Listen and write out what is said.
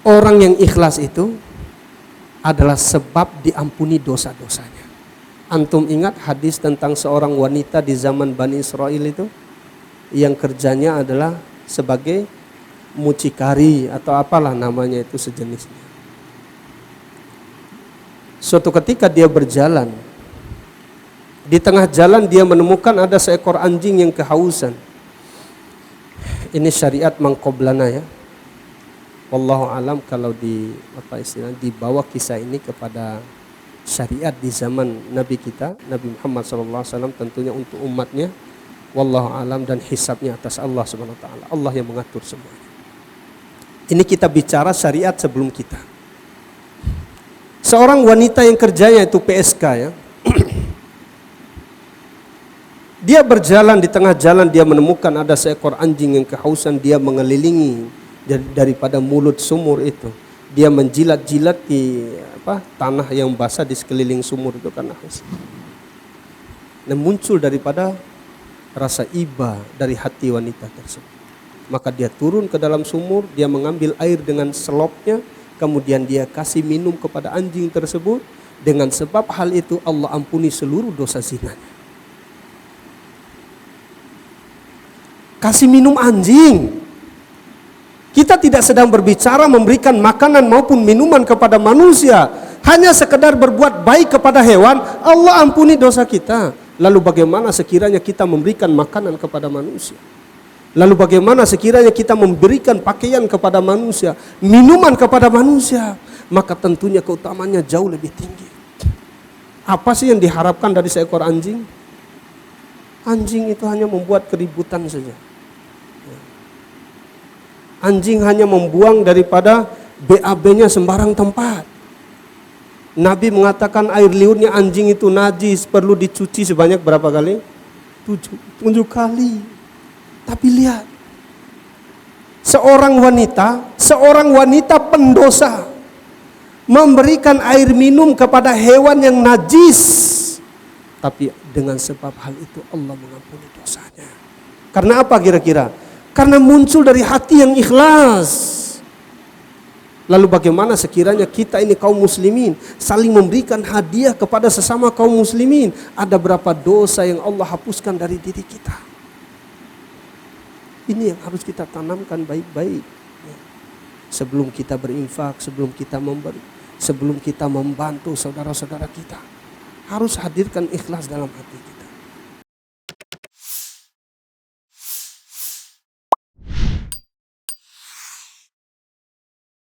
Orang yang ikhlas itu adalah sebab diampuni dosa-dosanya. Antum ingat hadis tentang seorang wanita di zaman Bani Israel itu yang kerjanya adalah sebagai mucikari atau apalah namanya itu sejenisnya. Suatu ketika dia berjalan, di tengah jalan dia menemukan ada seekor anjing yang kehausan. Ini syariat mangkoblana ya. Wallahu alam kalau dibawa kisah ini kepada syariat di zaman Nabi kita, Nabi Muhammad SAW, tentunya untuk umatnya. Wallahu alam, dan hisabnya atas Allah Subhanahu wa taala. Allah yang mengatur semuanya. Ini kita bicara syariat sebelum kita. Seorang wanita yang kerjanya itu PSK ya. Dia berjalan, di tengah jalan dia menemukan ada seekor anjing yang kehausan. Dia mengelilingi daripada mulut sumur itu. Dia menjilat-jilat di tanah yang basah di sekeliling sumur itu karena haus. Dan muncul daripada rasa iba dari hati wanita tersebut. Maka dia turun ke dalam sumur, dia mengambil air dengan selopnya, kemudian dia kasih minum kepada anjing tersebut. Dengan sebab hal itu Allah ampuni seluruh dosa zinanya. Kasih minum anjing. Kita tidak sedang berbicara memberikan makanan maupun minuman kepada manusia. Hanya sekedar berbuat baik kepada hewan, Allah ampuni dosa kita. Lalu bagaimana sekiranya kita memberikan makanan kepada manusia? Lalu bagaimana sekiranya kita memberikan pakaian kepada manusia, minuman kepada manusia? Maka tentunya keutamaannya jauh lebih tinggi. Apa sih yang diharapkan dari seekor anjing? Anjing itu hanya membuat keributan saja. Anjing hanya membuang daripada BAB-nya sembarang tempat. Nabi mengatakan air liurnya anjing itu najis, perlu dicuci sebanyak berapa kali? 7 kali. Tapi lihat, seorang wanita pendosa memberikan air minum kepada hewan yang najis, tapi dengan sebab hal itu Allah mengampuni dosanya. Karena apa kira-kira? Karena muncul dari hati yang ikhlas. Lalu bagaimana sekiranya kita ini kaum muslimin saling memberikan hadiah kepada sesama kaum muslimin? Ada berapa dosa yang Allah hapuskan dari diri kita? Ini yang harus kita tanamkan baik-baik. Sebelum kita berinfak, sebelum kita memberi, sebelum kita membantu saudara-saudara kita, harus hadirkan ikhlas dalam hati kita.